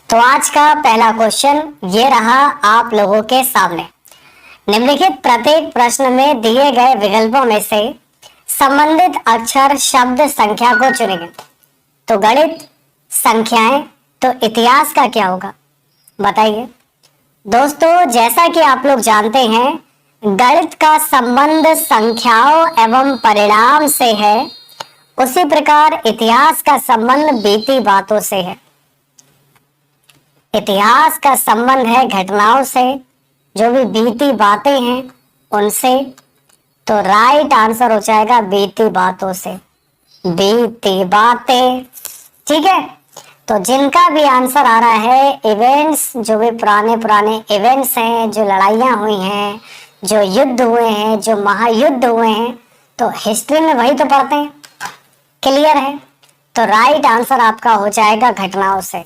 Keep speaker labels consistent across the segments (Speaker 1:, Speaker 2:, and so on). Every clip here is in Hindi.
Speaker 1: तो आज का पहला क्वेश्चन ये रहा आप लोगों के सामने। निम्नलिखित प्रत्येक प्रश्न में दिए गए विकल्पों में से संबंधित अक्षर शब्द संख्या को चुनेंगे। तो गणित, संख्याएं, तो इतिहास का क्या होगा बताइए। दोस्तों, जैसा कि आप लोग जानते हैं, गणित का संबंध संख्याओं एवं परिणाम से है, उसी प्रकार इतिहास का संबंध बीती बातों से है। इतिहास का संबंध है घटनाओं से, जो भी बीती बातें हैं उनसे। तो राइट आंसर हो जाएगा बीती बातों से, बीती बातें। ठीक है, तो जिनका भी आंसर आ रहा है इवेंट्स, जो भी पुराने पुराने इवेंट्स हैं, जो लड़ाइयाँ हुई हैं, जो युद्ध हुए हैं, जो महायुद्ध हुए हैं, तो हिस्ट्री में वही तो पढ़ते हैं। क्लियर है, तो राइट आंसर आपका हो जाएगा घटनाओं से।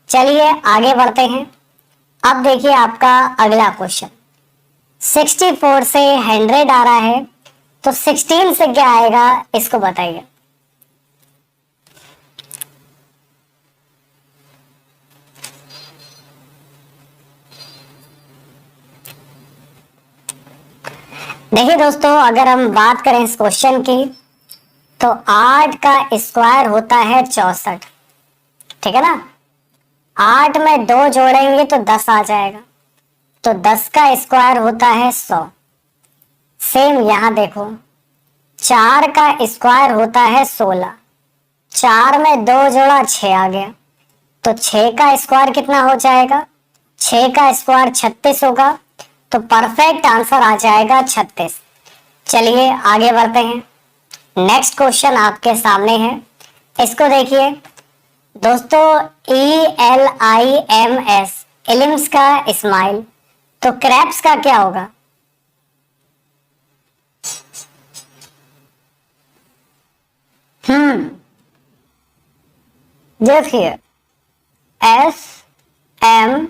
Speaker 1: चलिए आगे बढ़ते हैं। अब देखिए आपका अगला क्वेश्चन। 64 से 100 आ रहा है, तो 16 से क्या आएगा इसको बताइए। देखिए दोस्तों, अगर हम बात करें इस क्वेश्चन की, तो 8 का स्क्वायर होता है 64। ठीक है ना, 8 में 2 जोड़ेंगे तो 10 आ जाएगा, तो 10 का स्क्वायर होता है 100। सेम यहां देखो, 4 का स्क्वायर होता है 16। 4 में 2 जोड़ा 6 आ गया, तो 6 का स्क्वायर कितना हो जाएगा? 6 का स्क्वायर 36 होगा, तो परफेक्ट आंसर आ जाएगा 36। चलिए आगे बढ़ते हैं। नेक्स्ट क्वेश्चन आपके सामने है, इसको देखिए दोस्तों। ELIMS, इलिम्स का स्माइल, तो क्रैप्स का क्या होगा? देखिए SMILE,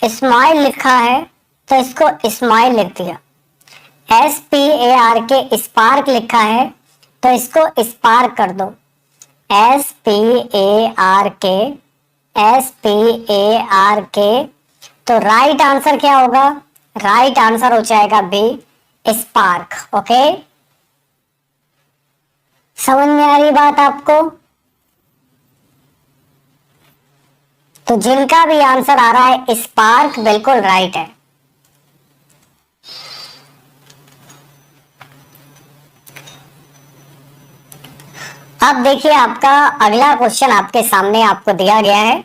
Speaker 1: स्माइल लिखा है तो इसको स्माइल लिख दिया। SPARK, स्पार्क लिखा है तो इसको स्पार्क कर दो। SPARK, तो राइट आंसर क्या होगा? राइट आंसर हो जाएगा बी, स्पार्क। ओके, समझ में आ रही बात आपको? तो जिनका भी आंसर आ रहा है स्पार्क, बिल्कुल राइट है। अब देखिए आपका अगला क्वेश्चन आपके सामने आपको दिया गया है।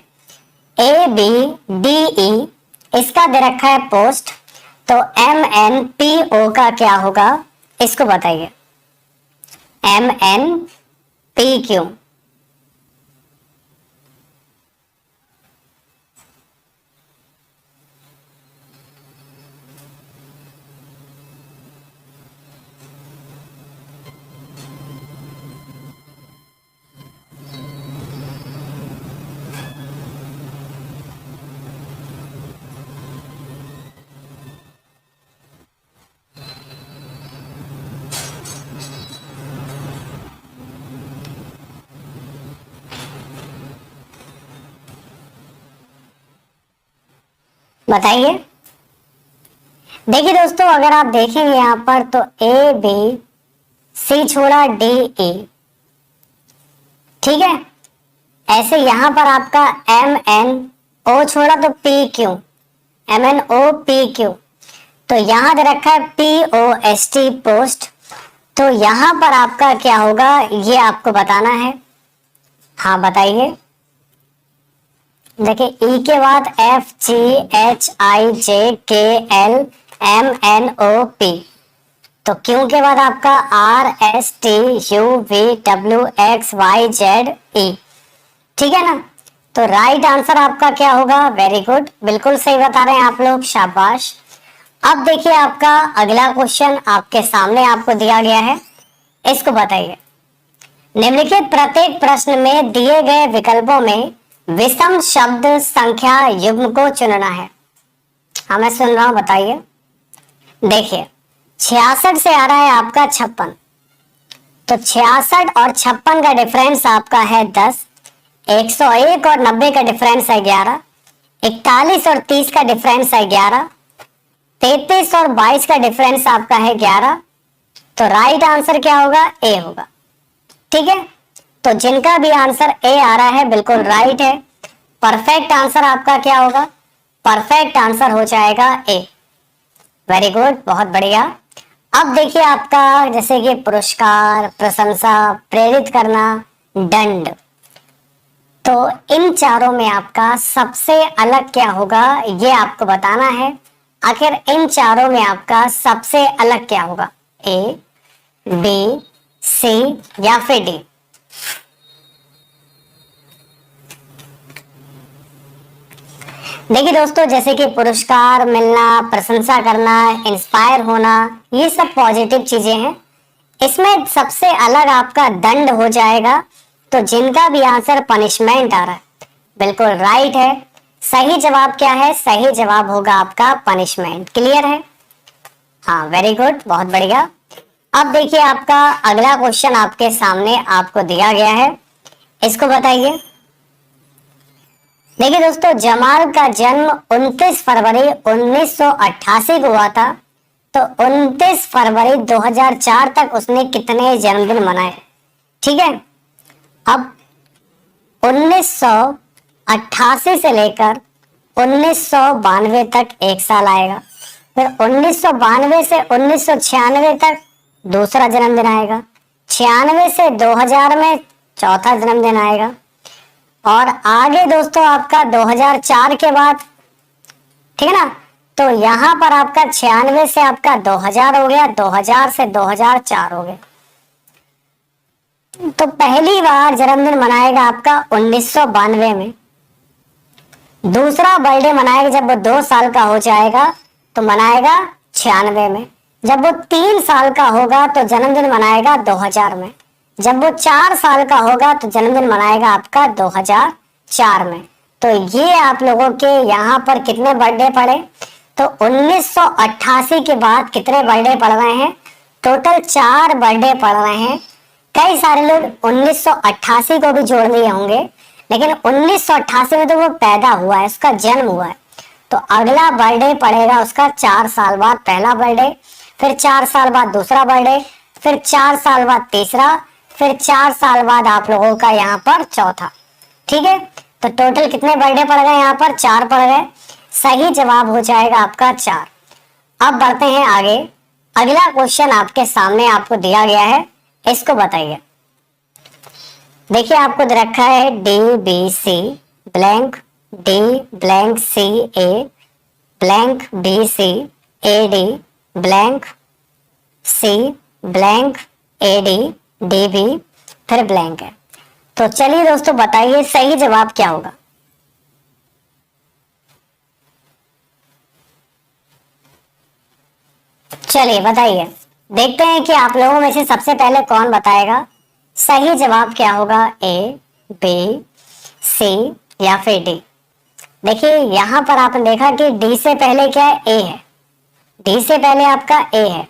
Speaker 1: ABDE, इसका दे रखा है पोस्ट, तो MNPO का क्या होगा इसको बताइए। MNPQ, बताइए। देखिए दोस्तों, अगर आप देखेंगे यहां पर तो ABC छोड़ा DE, ठीक है। ऐसे यहां पर आपका MNO छोड़ा तो PQ, MNOPQ, तो यहां दे रखा है POST, पोस्ट। तो यहां पर आपका क्या होगा ये आपको बताना है। हाँ बताइए। देखिए ई के बाद FGHIJKLMNOP, तो क्यू के बाद आपका RSTUVWXYZE, ठीक है ना। तो राइट आंसर आपका क्या होगा? वेरी गुड, बिल्कुल सही बता रहे हैं आप लोग, शाबाश। अब देखिए आपका अगला क्वेश्चन आपके सामने आपको दिया गया है, इसको बताइए। निम्नलिखित प्रत्येक प्रश्न में दिए गए विकल्पों में विषम शब्द संख्या युग्म को चुनना है। हाँ मैं सुन रहा हूं, बताइए। देखिए 66 से आ रहा है आपका 56, तो 66 और 56 का डिफरेंस आपका है 10, 101 और 90 का डिफरेंस है 11, 41 और 30 का डिफरेंस है 11, 33 और 22 का डिफरेंस आपका है 11। तो राइट आंसर क्या होगा? ए होगा। ठीक है, तो जिनका भी आंसर ए आ रहा है बिल्कुल राइट है। परफेक्ट आंसर आपका क्या होगा? परफेक्ट आंसर हो जाएगा ए। वेरी गुड, बहुत बढ़िया। अब देखिए आपका जैसे कि पुरस्कार, प्रशंसा, प्रेरित करना, दंड, तो इन चारों में आपका सबसे अलग क्या होगा ये आपको बताना है। आखिर इन चारों में आपका सबसे अलग क्या होगा? ए, बी, सी या फिर डी? देखिए दोस्तों, जैसे कि पुरस्कार मिलना, प्रशंसा करना, इंस्पायर होना, ये सब पॉजिटिव चीजें हैं। इसमें सबसे अलग आपका दंड हो जाएगा। तो जिनका भी आंसर पनिशमेंट आ रहा है बिल्कुल राइट है। सही जवाब क्या है? सही जवाब होगा आपका पनिशमेंट। क्लियर है? हाँ, वेरी गुड, बहुत बढ़िया। अब देखिए आपका अगला क्वेश्चन आपके सामने आपको दिया गया है, इसको बताइए। देखिए दोस्तों, जमाल का जन्म 29 फरवरी 1988 को हुआ था। तो 29 फरवरी 2004 तक उसने कितने जन्मदिन मनाए? ठीक है, अब 1988 से लेकर 1992 तक एक साल आएगा, फिर 1992 से 1996 तक दूसरा जन्मदिन आएगा, 96 से 2000 में चौथा जन्मदिन आएगा, और आगे दोस्तों आपका 2004 के बाद, ठीक है ना, तो यहां पर आपका 96 से आपका 2000 हो गया, 2000 से 2004 हो गया। तो पहली बार जन्मदिन मनाएगा आपका 1992 में। दूसरा बर्थडे मनाएगा जब वो 2 साल का हो जाएगा तो मनाएगा 96 में। जब वो 3 साल का होगा तो जन्मदिन मनाएगा 2000 में। जब वो 4 साल का होगा तो जन्मदिन मनाएगा आपका 2004 में। तो ये आप लोगों के यहाँ पर कितने बर्थडे पड़े? तो 1988 के बाद कितने बर्थडे पड़ रहे हैं? टोटल 4 बर्थडे पड़ रहे हैं। कई सारे लोग 1988 को भी जोड़ लिए होंगे, लेकिन 1988 में तो वो पैदा हुआ है, उसका जन्म हुआ है। तो अगला बर्थडे पड़ेगा उसका 4 साल बाद पहला बर्थडे, फिर 4 साल बाद दूसरा बर्थडे, फिर 4 साल बाद तीसरा, फिर 4 साल बाद आप लोगों का यहाँ पर चौथा। ठीक है, तो टोटल कितने बर्थडे पड़ गए? यहाँ पर 4 पड़ गए। सही जवाब हो जाएगा आपका 4। अब बढ़ते हैं आगे। अगला क्वेश्चन आपके सामने आपको दिया गया है, इसको बताइए। देखिए आपको दे रखा है D B C blank D blank C A blank B C A D blank C blank A D D B फिर ब्लैंक है। तो चलिए दोस्तों बताइए सही जवाब क्या होगा। चलिए बताइए, देखते हैं कि आप लोगों में से सबसे पहले कौन बताएगा सही जवाब क्या होगा, ए, बी, सी या फिर डी। देखिए यहां पर आपने देखा कि डी से पहले क्या है? ए है। डी से पहले आपका ए है,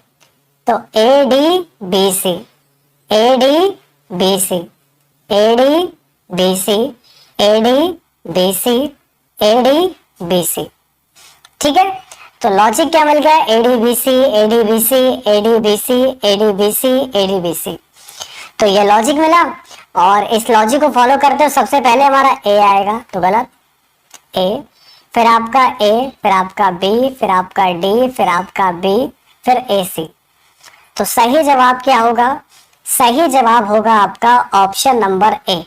Speaker 1: तो A D B C, A D B C, A D B C, A D B C, A D B C. ठीक है, तो लॉजिक क्या मिल गया? A D B C, A D B C, A D B C, A D B C, A D B C. तो ये लॉजिक मिला, और इस लॉजिक को फॉलो करते हो सबसे पहले हमारा ए आएगा, तो गलत। ए, फिर आपका ए, फिर आपका बी, फिर आपका डी, फिर आपका बी, फिर ए सी। तो सही जवाब क्या होगा? सही जवाब होगा आपका ऑप्शन नंबर ए।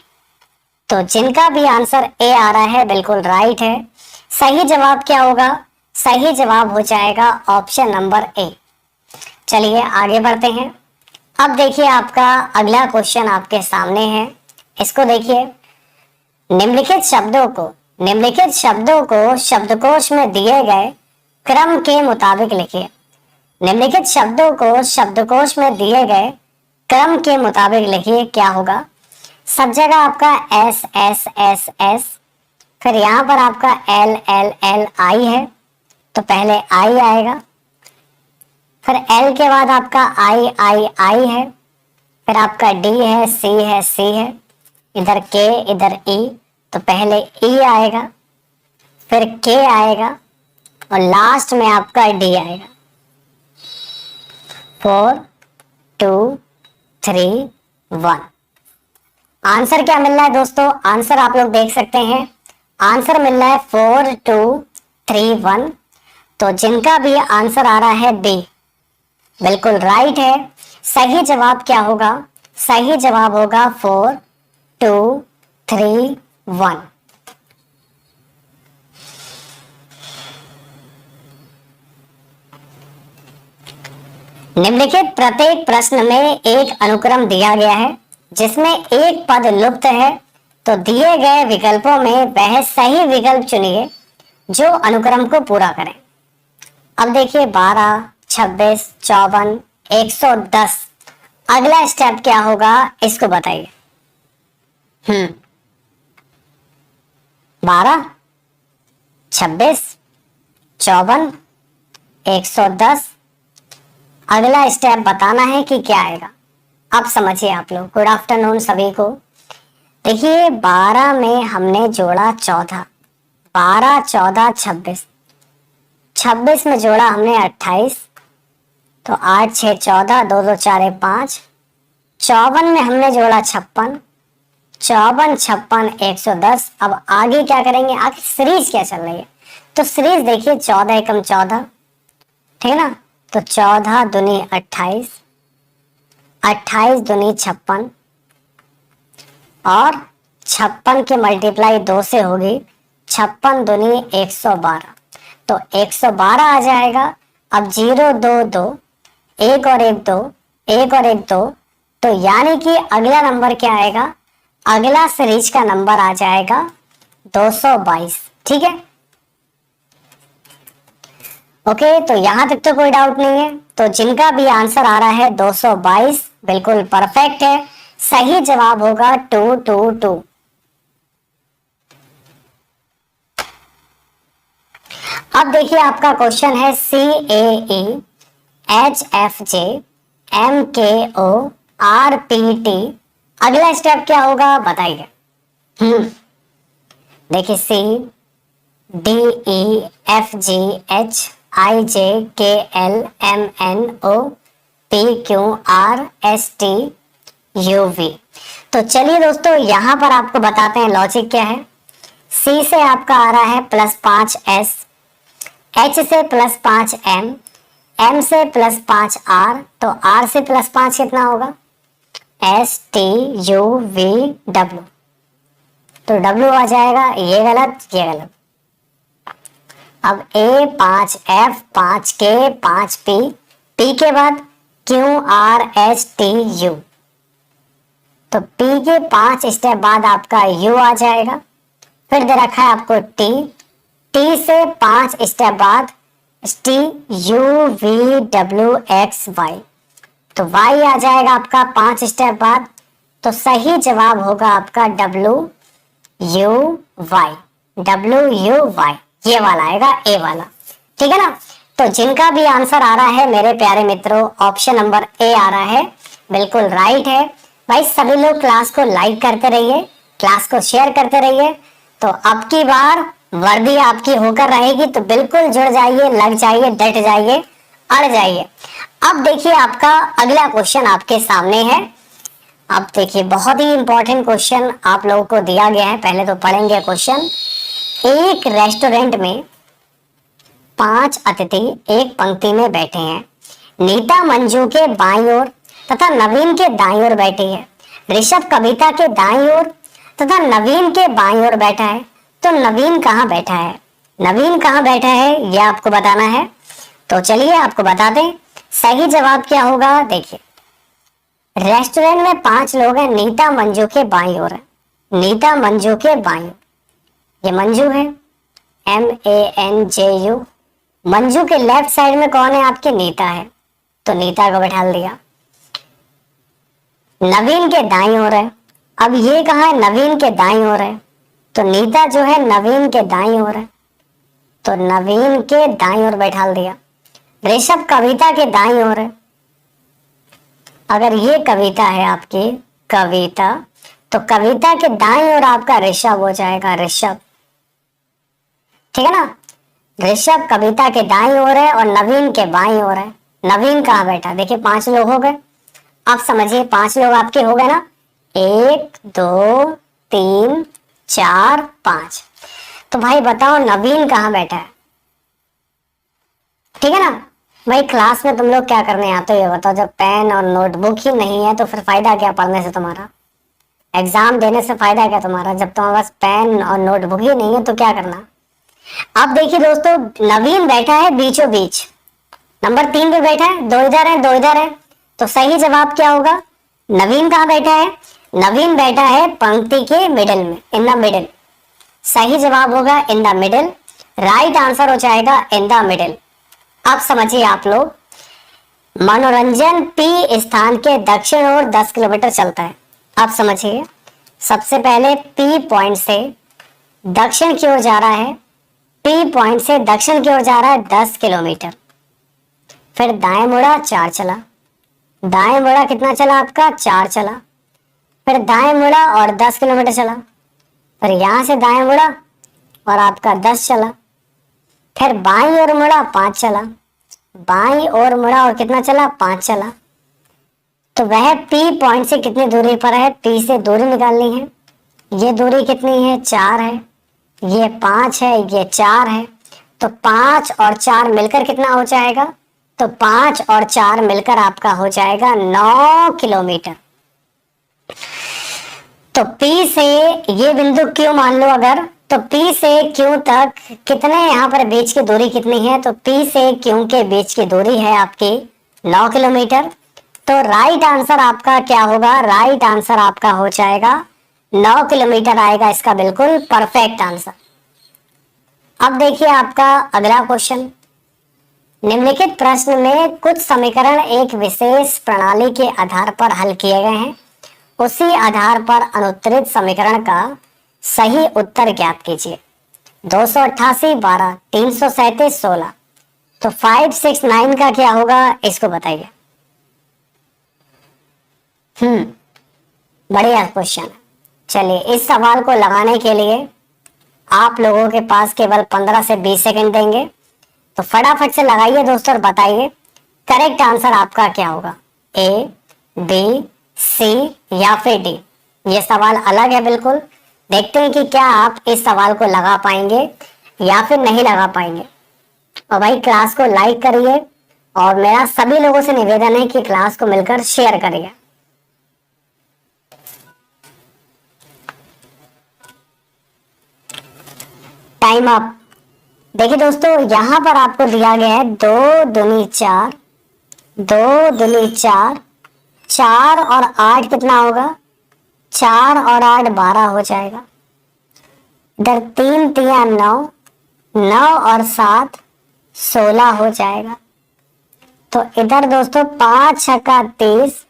Speaker 1: तो जिनका भी आंसर ए आ रहा है बिल्कुल राइट है। सही जवाब क्या होगा? सही जवाब हो जाएगा ऑप्शन नंबर ए। चलिए आगे बढ़ते हैं। अब देखिए आपका अगला क्वेश्चन आपके सामने है, इसको देखिए। निम्नलिखित शब्दों को शब्दकोश में दिए गए क्रम के मुताबिक लिखिए। निम्नलिखित शब्दों को शब्दकोश में दिए गए क्रम के मुताबिक लिखिए। क्या होगा? सब जगह आपका एस एस एस एस, फिर यहाँ पर आपका एल एल एल आई है, तो पहले आई आएगा, फिर एल के बाद आपका आई आई आई है, फिर आपका डी है, सी है, सी है, इधर के, इधर ई, तो पहले ई आएगा, फिर के आएगा और लास्ट में आपका डी आएगा। 4 2 3 1। आंसर क्या मिल रहा है दोस्तों? आंसर आप लोग देख सकते हैं, आंसर मिल रहा है 4 2 3 1। तो जिनका भी आंसर आ रहा है बी, बिल्कुल राइट है। सही जवाब क्या होगा? सही जवाब होगा 4 2 3 1। निम्नलिखित प्रत्येक प्रश्न में एक अनुक्रम दिया गया है जिसमें एक पद लुप्त है, तो दिए गए विकल्पों में वह सही विकल्प चुनिए जो अनुक्रम को पूरा करें। अब देखिए 12, 26, 54, 110, अगला स्टेप क्या होगा इसको बताइए। 12, 26, 54, 110, अगला स्टेप बताना है कि क्या आएगा। अब समझिए आप लोग। गुड आफ्टरनून सभी को। देखिए 12 में हमने जोड़ा 14, 12 14 26, 26 में जोड़ा हमने 28, तो 8 6 14, 2 2 4 5। 54 में हमने जोड़ा 56, 54 56 110। अब आगे क्या करेंगे? आगे सीरीज क्या चल रही है, तो सीरीज देखिए 14 एकम 14, ठीक है ना। तो 14 दूनी 28, 28 दूनी 56, और 56 के मल्टीप्लाई 2 से होगी, 56 दूनी 112, तो 112 आ जाएगा। अब 0 2 2, 1 और 1 2, 1 और 1 2, तो यानी कि अगला नंबर क्या आएगा? अगला सीरीज का नंबर आ जाएगा 222, ठीक है। ओके, तो यहां तक तो कोई डाउट नहीं है। तो जिनका भी आंसर आ रहा है 222 बिल्कुल परफेक्ट है। सही जवाब होगा 222। अब देखिए आपका क्वेश्चन है CAE HFJ MKO RPT, अगला स्टेप क्या होगा बताइए। देखिए CDFGHIJKLMNOPQRSTUV। तो चलिए दोस्तों यहां पर आपको बताते हैं लॉजिक क्या है। C से आपका आ रहा है +5S, H से +5M, M से +5R, तो R से +5 कितना होगा? STUVW, तो W आ जाएगा। ये गलत, ये गलत। अब A 5F 5K 5P, P के बाद QRSTU, तो P के 5 स्टेप बाद आपका U आ जाएगा। फिर दे रखा है आपको T, T से 5 स्टेप बाद STUVWXY, तो Y आ जाएगा आपका 5 स्टेप बाद। तो सही जवाब होगा आपका WUY, WUY, ये वाला आएगा, ए वाला, ठीक है ना। तो जिनका भी आंसर आ रहा है मेरे प्यारे मित्रों, ऑप्शन नंबर ए आ रहा है, बिल्कुल राइट है। भाई सभी लोग क्लास को लाइक करते रहिए, क्लास को शेयर करते रहिए, तो अब की बार वर्दी आपकी होकर रहेगी। तो बिल्कुल जुड़ जाइए, लग जाइए, डट जाइए, अड़ जाइए। अब देखिए आपका अगला क्वेश्चन आपके सामने है। अब देखिए बहुत ही इंपॉर्टेंट क्वेश्चन आप लोगों को दिया गया है। पहले तो पढ़ेंगे क्वेश्चन। एक रेस्टोरेंट में 5 अतिथि एक पंक्ति में बैठे हैं। नीता मंजू के बाईं ओर तथा नवीन के दाईं ओर बैठी है। ऋषभ कविता के दाईं ओर तथा नवीन के बाईं ओर बैठा है। तो नवीन कहाँ बैठा है? नवीन कहाँ बैठा है यह आपको बताना है। तो चलिए आपको बता दें सही जवाब क्या होगा। देखिए रेस्टोरेंट में 5 लोग हैं, नीता मंजू के बाईं ओर है। नीता मंजू के बाईं, ये मंजू है MANJU। मंजू के लेफ्ट साइड में कौन है? आपके नीता है, तो नीता को बैठा दिया। नवीन के दाईं ओर है। अब ये कहाँ है? नवीन के दाईं ओर है, तो नीता जो है नवीन के दाईं ओर है, तो नवीन के दाईं ओर बैठा दिया। ऋषभ कविता के दाईं ओर है, अगर ये कविता है आपकी कविता, तो कविता के दाएं ओर आपका ऋषभ हो जाएगा, ऋषभ। ठीक है ना, ऋषभ कविता के दाईं ओर है और नवीन के बाईं ओर है। नवीन कहाँ बैठा, देखिए 5 लोग हो गए। अब समझिए 5 लोग आपके हो गए ना, 1 2 3 4 5। तो भाई बताओ नवीन कहाँ बैठा है? ठीक है ना भाई, क्लास में तुम लोग क्या करने आते हो ये बताओ। जब पेन और नोटबुक ही नहीं है तो फिर फायदा क्या पढ़ने से तुम्हारा, एग्जाम देने से फायदा क्या तुम्हारा, जब तुम्हारे पास पेन और नोटबुक ही नहीं है तो क्या करना। अब देखिए दोस्तों, नवीन बैठा है बीचों बीच, नंबर 3 पे बैठा है, 2 इधर है 2 इधर है, तो सही जवाब क्या होगा? नवीन कहाँ बैठा है? नवीन बैठा है पंक्ति के मिडिल में, इन द मिडिल। सही जवाब होगा in the middle, right answer हो जाएगा इन द मिडिल। अब समझिए आप लोग, मनोरंजन पी स्थान के दक्षिण ओर 10 किलोमीटर चलता है। अब समझिए, सबसे पहले पी पॉइंट से दक्षिण की ओर जा रहा है, पी पॉइंट से दक्षिण की ओर जा रहा है 10 किलोमीटर। फिर दाएं मुड़ा 4 चला, दाएं मुड़ा कितना चला आपका? 4 चला। फिर दाएं मुड़ा और 10 किलोमीटर चला। फिर यहां से दाएं मुड़ा और आपका 10 चला। फिर बाईं ओर मुड़ा 5 चला, बाईं ओर मुड़ा और कितना चला? 5 चला। तो वह पी पॉइंट से कितनी दूरी पर है? पी से दूरी निकालनी है। ये दूरी कितनी है? 4 है, ये 5 है, ये 4 है। तो 5 और 4 मिलकर कितना हो जाएगा? तो 5 और 4 मिलकर आपका हो जाएगा 9 किलोमीटर। तो P से ये बिंदु Q मान लो अगर, तो P से Q तक कितने यहाँ पर बीच की दूरी कितनी है? तो P से Q के बीच की दूरी है आपकी 9 किलोमीटर। तो राइट आंसर आपका क्या होगा? राइट आंसर आपका हो जाएगा 9 किलोमीटर आएगा इसका बिल्कुल परफेक्ट आंसर। अब देखिए आपका अगला क्वेश्चन, निम्नलिखित प्रश्न में कुछ समीकरण एक विशेष प्रणाली के आधार पर हल किए गए हैं, उसी आधार पर अनुत्तरित समीकरण का सही उत्तर ज्ञात कीजिए। 288 12 337 16। तो 5 6 9 का क्या होगा इसको बताइए। बढ़िया क्वेश्चन है। चलिए, इस सवाल को लगाने के लिए आप लोगों के पास केवल 15 से 20 सेकंड देंगे, तो फटाफट से लगाइए दोस्तों और बताइए करेक्ट आंसर आपका क्या होगा, ए, बी, सी या फिर डी। ये सवाल अलग है बिल्कुल, देखते हैं कि क्या आप इस सवाल को लगा पाएंगे या फिर नहीं लगा पाएंगे। और भाई क्लास को लाइक करिए और मेरा सभी लोगों से निवेदन है कि क्लास को मिलकर शेयर करिए। Time up. देखिए दोस्तों, यहां पर आपको दिया गया है 2 दूनी 4, 2 दूनी 4, 4 और 8 कितना होगा? 4 और 8 12 हो जाएगा। इधर 3 तिया 9, 9 और 7 16 हो जाएगा। तो इधर दोस्तों 5 छक्का 30,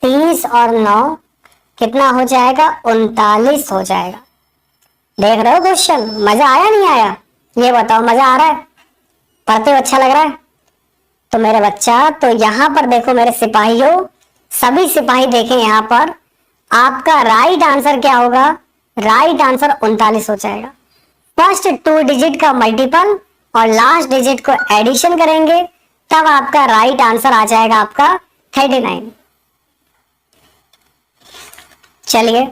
Speaker 1: 30 और 9 कितना हो जाएगा? 39 हो जाएगा। देख रहे हो क्वेश्चन, मजा आया नहीं आया? ये बताओ, मजा आ रहा है? पढ़ते हो अच्छा लग रहा है? तो मेरे बच्चा, तो यहाँ पर देखो मेरे सिपाहियों, सभी सिपाही देखें यहाँ पर, आपका राइट आंसर क्या होगा? राइट आंसर 39 हो जाएगा। फर्स्ट 2 डिजिट का मल्टीपल और लास्ट डिजिट को एडिशन करेंगे, तब आपका राइट आंसर आ जाएगा आपका 39। चलिए,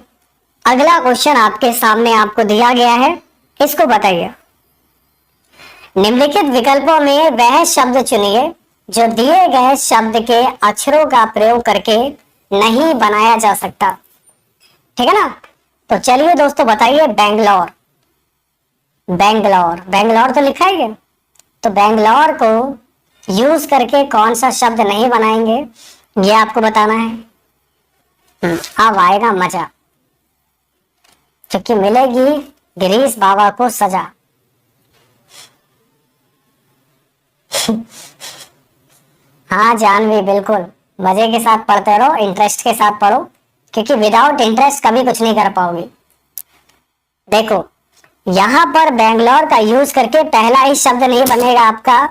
Speaker 1: अगला क्वेश्चन आपके सामने आपको दिया गया है, इसको बताइए। निम्नलिखित विकल्पों में वह शब्द चुनिए जो दिए गए शब्द के अक्षरों का प्रयोग करके नहीं बनाया जा सकता। ठीक है ना? तो चलिए दोस्तों बताइए, बेंगलोर, बेंगलोर, बेंगलोर तो लिखा ही है, तो बेंगलोर को यूज करके कौन सा शब्द नहीं बनाएंगे ये आपको बताना है। अब आएगा मजा, क्योंकि मिलेगी गिरीश बाबा को सजा। हाँ जानवी, बिल्कुल मजे के साथ पढ़ते रहो, इंटरेस्ट के साथ पढ़ो, क्योंकि विदाउट इंटरेस्ट कभी कुछ नहीं कर पाओगे। देखो यहां पर बेंगलोर का यूज करके पहला ही शब्द नहीं बनेगा आपका।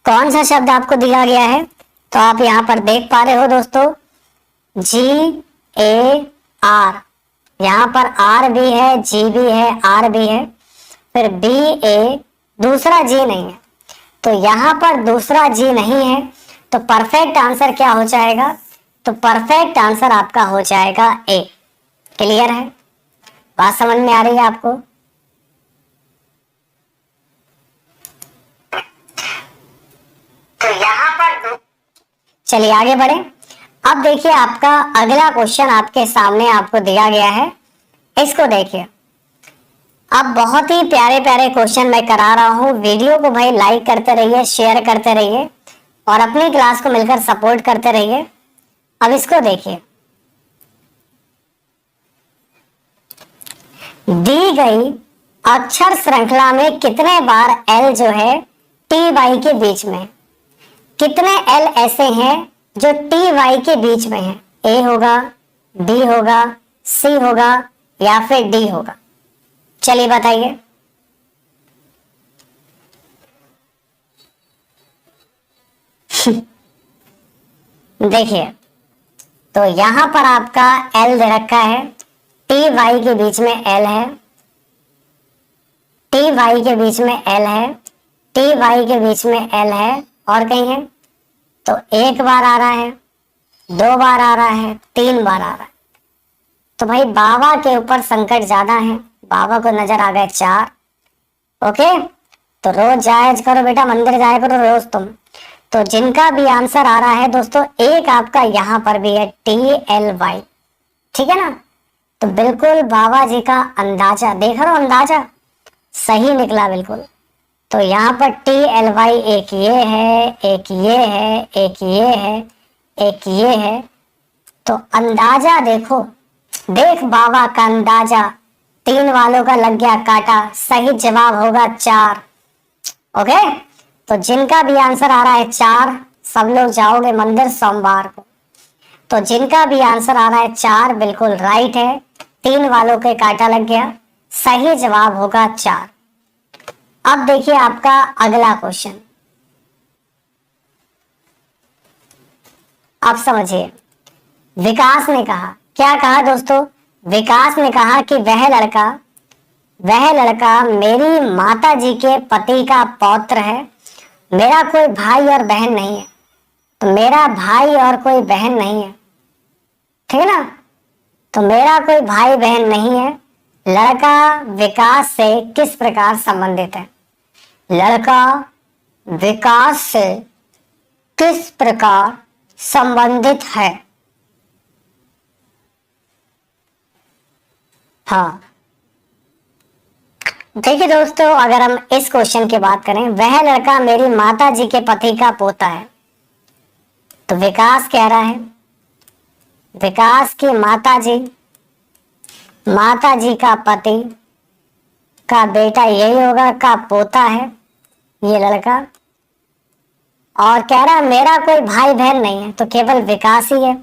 Speaker 1: कौन सा शब्द आपको दिया गया है? तो आप यहाँ पर देख पा रहे हो दोस्तों, G A R, यहाँ पर R भी है, G भी है, R भी है, फिर B A, दूसरा G नहीं है, तो यहाँ पर दूसरा G नहीं है, तो परफेक्ट आंसर क्या हो जाएगा? तो परफेक्ट आंसर आपका हो जाएगा A। क्लियर है? बात समझ में आ रही है आपको? तो यहाँ पर चलिए आगे बढ़े। अब देखिए आपका अगला क्वेश्चन आपके सामने आपको दिया गया है, इसको देखिए। अब बहुत ही प्यारे प्यारे क्वेश्चन मैं करा रहा हूँ, वीडियो को भाई लाइक करते रहिए, शेयर करते रहिए और अपनी क्लास को मिलकर सपोर्ट करते रहिए। अब इसको देखिए, दी गई अक्षर श्रृंखला में कितने बार एल जो है टी वाई के बीच में, कितने एल ऐसे हैं जो टी वाई के बीच में है? ए होगा, बी होगा, सी होगा या फिर डी होगा? चलिए बताइए। देखिए, तो यहां पर आपका एल दे रखा है, टी वाई के बीच में एल है, टी वाई के बीच में एल है, टी वाई के बीच में एल है, और कहीं है? तो एक बार आ रहा है, दो बार आ रहा है, तीन बार आ रहा है। तो भाई बाबा के ऊपर संकट ज्यादा है, बाबा को नजर आ गए चार। ओके, तो रोज जाया करो बेटा, मंदिर जाया करो रोज तुम। तो जिनका भी आंसर आ रहा है दोस्तों, एक आपका यहाँ पर भी है TLY, ठीक है ना? तो बिल्कुल बाबा जी का अंदाजा देख रहे हो, अंदाजा सही निकला बिल्कुल। तो यहाँ पर TLY एक ये है, एक ये है, एक ये है, एक ये है। तो अंदाजा देखो, देख बाबा का अंदाजा, तीन वालों का लग गया काटा, सही जवाब होगा चार। ओके, तो जिनका भी आंसर आ रहा है चार, सब लोग जाओगे मंदिर सोमवार को। तो जिनका भी आंसर आ रहा है चार बिल्कुल राइट है, तीन वालों के काटा लग गया, सही जवाब होगा चार। अब देखिए आपका अगला क्वेश्चन, आप समझिए। विकास ने कहा, क्या कहा दोस्तों? विकास ने कहा कि वह लड़का मेरी माता जी के पति का पौत्र है, मेरा कोई भाई और बहन नहीं है। तो मेरा भाई और कोई बहन नहीं है, ठीक है ना? तो मेरा कोई भाई बहन नहीं है। लड़का विकास से किस प्रकार संबंधित है? लड़का विकास से किस प्रकार संबंधित है? हाँ, देखिए दोस्तों, अगर हम इस क्वेश्चन की बात करें, वह लड़का मेरी माता जी के पति का पोता है, तो विकास कह रहा है विकास की माता जी का पति का बेटा यही होगा, का पोता है ये लड़का। और कह रहा है मेरा कोई भाई बहन नहीं है, तो केवल विकास ही है।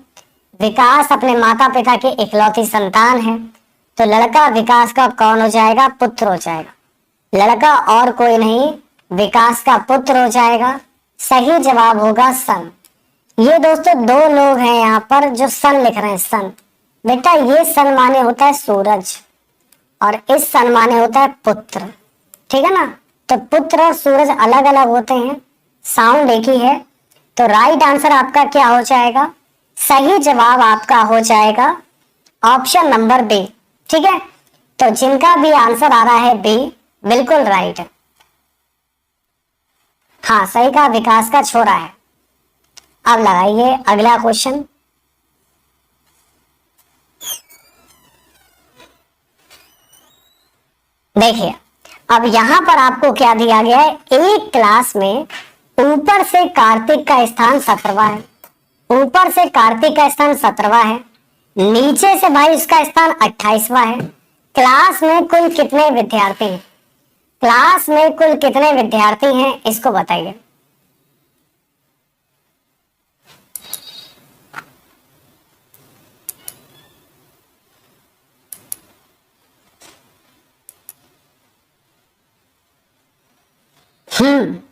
Speaker 1: विकास अपने माता पिता की इकलौती संतान है, तो लड़का विकास का कौन हो जाएगा? पुत्र हो जाएगा। लड़का और कोई नहीं, विकास का पुत्र हो जाएगा। सही जवाब होगा सन। ये दोस्तों दो लोग हैं यहाँ पर जो सन लिख रहे हैं, सन। बेटा ये सन माने होता है सूरज, और इस सन माने होता है पुत्र, ठीक है ना? तो पुत्र और सूरज अलग अलग होते हैं, साउंड एक ही है। तो राइट आंसर आपका क्या हो जाएगा? सही जवाब आपका हो जाएगा ऑप्शन नंबर बी, ठीक है? तो जिनका भी आंसर आ रहा है बी, बिल्कुल राइट है। हाँ, सही कहा, विकास का छोरा है। अब लगाइए अगला क्वेश्चन। देखिए, अब यहां पर आपको क्या दिया गया है? एक क्लास में ऊपर से कार्तिक का स्थान 17वां है, ऊपर से कार्तिक का स्थान 17वां है, नीचे से भाई उसका स्थान 28वां है। क्लास में कुल कितने विद्यार्थी हैं? क्लास में कुल कितने विद्यार्थी हैं, इसको बताइए।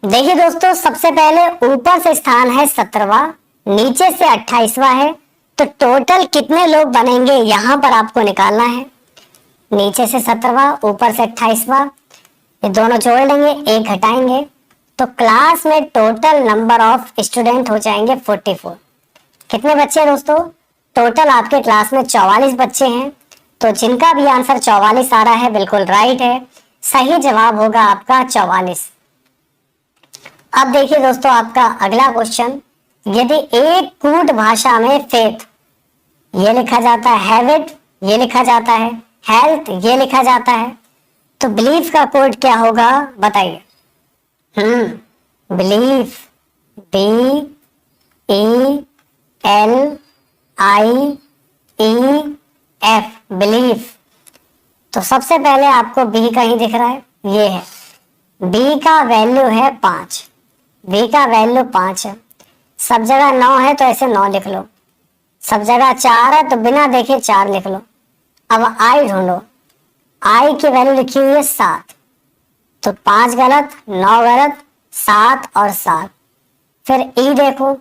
Speaker 1: देखिए दोस्तों, सबसे पहले ऊपर से स्थान है 17वां, नीचे से 28वां है, तो टोटल कितने लोग बनेंगे यहां पर आपको निकालना है। नीचे से 17वां, ऊपर से 28वां, ये दोनों जोड़ लेंगे, एक घटाएंगे, तो क्लास में टोटल नंबर ऑफ स्टूडेंट हो जाएंगे 44। कितने बच्चे हैं दोस्तों? टोटल आपके क्लास में 44 बच्चे हैं। तो जिनका भी आंसर 44 आ रहा है बिल्कुल राइट है। सही जवाब होगा आपका 44। अब देखिए दोस्तों आपका अगला क्वेश्चन, यदि एक कूट भाषा में फेथ ये लिखा जाता है, हैबिट ये लिखा जाता है, हेल्थ ये लिखा जाता है, तो बिलीफ का कोड क्या होगा बताइए। Belief, BELIEF, belief. तो सबसे पहले आपको बी कहीं दिख रहा है, ये है, बी का वैल्यू है 5, बी का वैल्यू 5 है। सब जगह 9 है तो ऐसे 9 लिख लो, सब जगह 4 है तो बिना देखे 4 लिख लो। अब आई ढूंढो, आई की वैल्यू लिखी हुई है 7, तो 5 गलत, 9 गलत, 7 और 7। फिर ई देखो,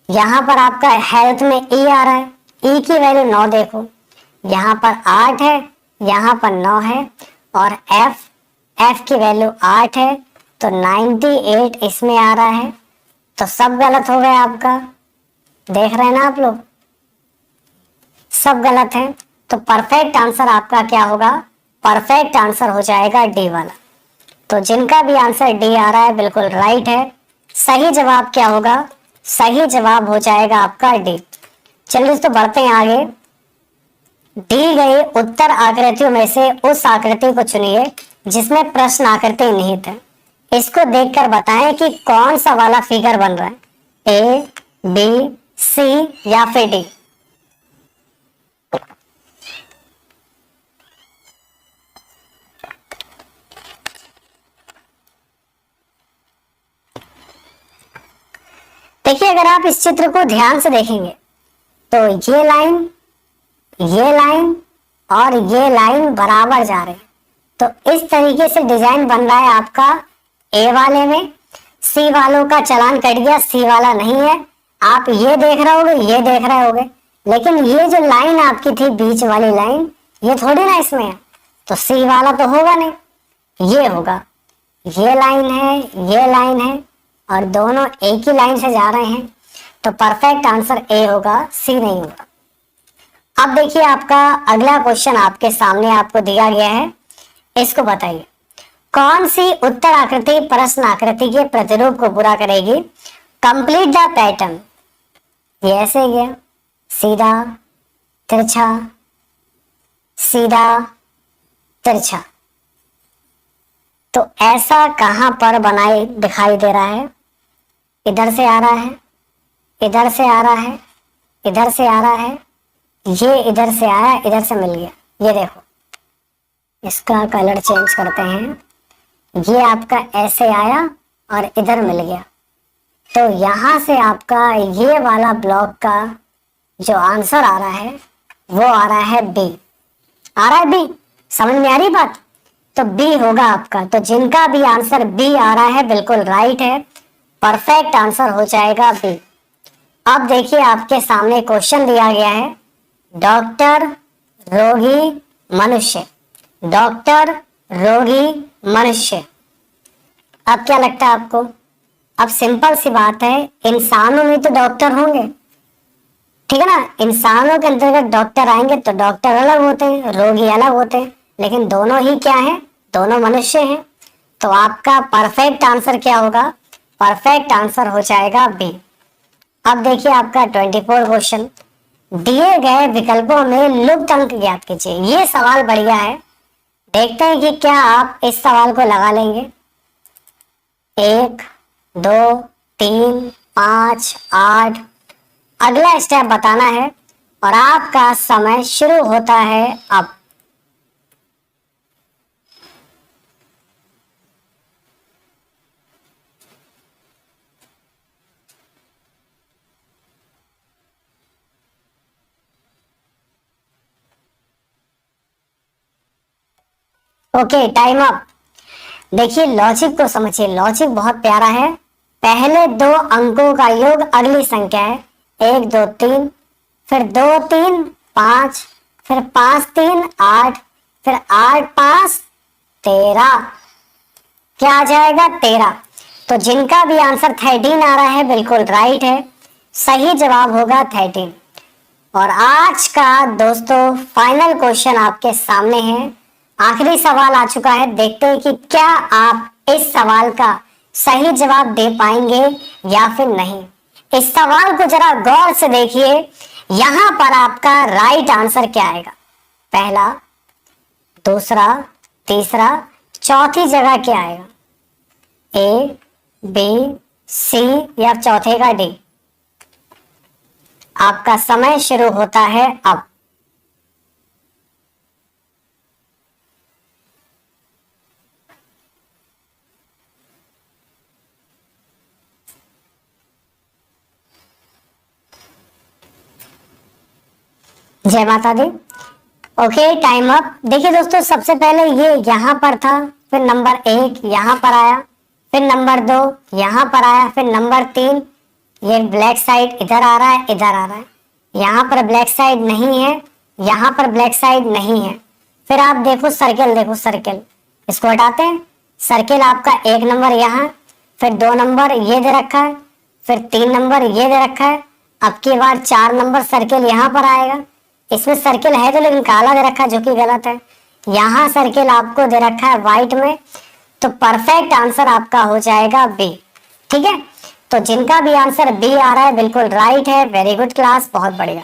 Speaker 1: यहां पर आपका हेल्थ में ई आ रहा है, ई की वैल्यू 9 देखो, यहां पर 8 है, यहां पर 9 है, और एफ की वैल्यू 8 है, तो 98 इसमें आ रहा है। तो सब गलत हो गया आपका, देख रहे हैं ना आप लोग, सब गलत है। तो परफेक्ट आंसर आपका क्या होगा? परफेक्ट आंसर हो जाएगा डी वाला। तो जिनका भी आंसर डी आ रहा है बिल्कुल राइट है। सही जवाब क्या होगा? सही जवाब हो जाएगा आपका डी। चलिए दोस्तों बढ़ते हैं आगे। दी गई उत्तर आकृतियों में से उस आकृति को चुनिए जिसमें प्रश्न आकृति निहित है। इसको देखकर बताएं कि कौन सा वाला फिगर बन रहा है, ए, बी, सी या फिर डी। देखिए अगर आप इस चित्र को ध्यान से देखेंगे तो ये लाइन और ये लाइन बराबर जा रहे हैं। तो इस तरीके से डिजाइन बन रहा है आपका ए वाले में। सी वालों का चालान कट गया, सी वाला नहीं है। आप ये देख रहे होगे, ये देख रहे होगे, लेकिन ये जो लाइन आपकी थी बीच वाली लाइन, ये थोड़ी ना इसमें है, तो सी वाला तो होगा नहीं, ये होगा। ये लाइन है, ये लाइन है, और दोनों एक ही लाइन से जा रहे हैं, तो परफेक्ट आंसर ए होगा, सी नहीं होगा। अब देखिए आपका अगला क्वेश्चन आपके सामने आपको दिया गया है, इसको बताइए कौन सी उत्तर आकृति प्रश्न आकृति के प्रतिरूप को पूरा करेगी। Complete the pattern. ये ऐसे गया, सीधा तिरछा, सीधा तिरछा। तो ऐसा कहां पर बनाए दिखाई दे रहा है? इधर से आ रहा है, इधर से आ रहा है, इधर से आ रहा है, ये इधर से आया, इधर से मिल गया। ये देखो, इसका कलर चेंज करते हैं, ये आपका ऐसे आया और इधर मिल गया। तो यहां से आपका ये वाला ब्लॉक का जो आंसर आ रहा है वो आ रहा है बी। आ रहा है बी, समझ में आ रही बात? तो बी होगा आपका। तो जिनका भी आंसर बी आ रहा है बिल्कुल राइट है, परफेक्ट आंसर हो जाएगा बी। अब देखिए आपके सामने क्वेश्चन दिया गया है, डॉक्टर, रोगी, मनुष्य। डॉक्टर, रोगी, मनुष्य। अब क्या लगता है आपको? अब सिंपल सी बात है, इंसानों में तो डॉक्टर होंगे, ठीक है ना। इंसानों के अंतर्गत डॉक्टर आएंगे तो डॉक्टर अलग होते हैं, रोगी अलग होते हैं, लेकिन दोनों ही क्या है? दोनों मनुष्य हैं। तो आपका परफेक्ट आंसर क्या होगा? परफेक्ट आंसर हो जाएगा बी। अब देखिए आपका 24 क्वेश्चन, दिए गए विकल्पों में लुप्त अंक ज्ञात कीजिए। ये सवाल बढ़िया है, देखते हैं कि क्या आप इस सवाल को लगा लेंगे। 1, 2, 3, 5, 8। अगला स्टेप बताना है और आपका समय शुरू होता है अब। Okay, time up. देखिए लॉजिक को समझिए, लॉजिक बहुत प्यारा है। पहले 2 अंकों का योग अगली संख्या है, 1, 2, 3, फिर 2 3 5, फिर 5 3 8, फिर 8 5 13। क्या आ जाएगा? 13। तो जिनका भी आंसर 13 आ रहा है बिल्कुल राइट है, सही जवाब होगा 13। और आज का दोस्तों फाइनल क्वेश्चन आपके सामने है, आखिरी सवाल आ चुका है। देखते हैं कि क्या आप इस सवाल का सही जवाब दे पाएंगे या फिर नहीं। इस सवाल को जरा गौर से देखिए, यहां पर आपका राइट आंसर क्या आएगा? पहला, दूसरा, तीसरा, चौथी जगह क्या आएगा? ए, बी, सी या चौथे का डी? आपका समय शुरू होता है अब। जय माता दी। Okay, time up. देखिए दोस्तों, सबसे पहले ये यहां पर था, फिर नंबर 1 यहां पर आया, फिर नंबर 2 यहां पर आया, फिर नंबर 3 ये ब्लैक साइड इधर आ रहा है, इधर आ रहा है। यहाँ पर ब्लैक साइड नहीं है, यहाँ पर ब्लैक साइड नहीं है। फिर आप देखो सर्किल, देखो सर्किल, इसको हटाते हैं। सर्किल आपका 1 नंबर यहाँ, फिर 2 नंबर ये दे रखा है, फिर 3 नंबर ये दे रखा है। अब की बार 4 नंबर सर्किल यहाँ पर आएगा। इसमें सर्किल है तो लेकिन काला दे रखा है, जो कि गलत है। यहाँ सर्किल आपको दे रखा है व्हाइट में, तो परफेक्ट आंसर आपका हो जाएगा बी। ठीक है, तो जिनका भी आंसर बी आ रहा है बिल्कुल राइट है। वेरी गुड क्लास, बहुत बढ़िया।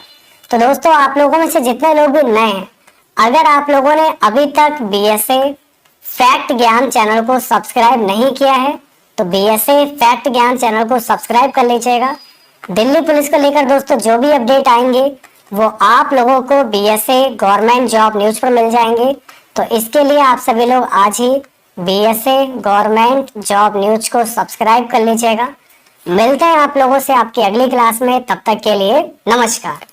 Speaker 1: तो दोस्तों, आप लोगों में से जितने लोग भी नए हैं, अगर आप लोगों ने अभी तक बीएसए फैक्ट ज्ञान चैनल को सब्सक्राइब नहीं किया है तो बीएसए फैक्ट ज्ञान चैनल को सब्सक्राइब कर लीजिएगा। दिल्ली पुलिस को लेकर दोस्तों जो भी अपडेट आएंगे वो आप लोगों को बीएसए गवर्नमेंट जॉब न्यूज पर मिल जाएंगे। तो इसके लिए आप सभी लोग आज ही बीएसए गवर्नमेंट जॉब न्यूज को सब्सक्राइब कर लीजिएगा। मिलते हैं आप लोगों से आपकी अगली क्लास में, तब तक के लिए नमस्कार।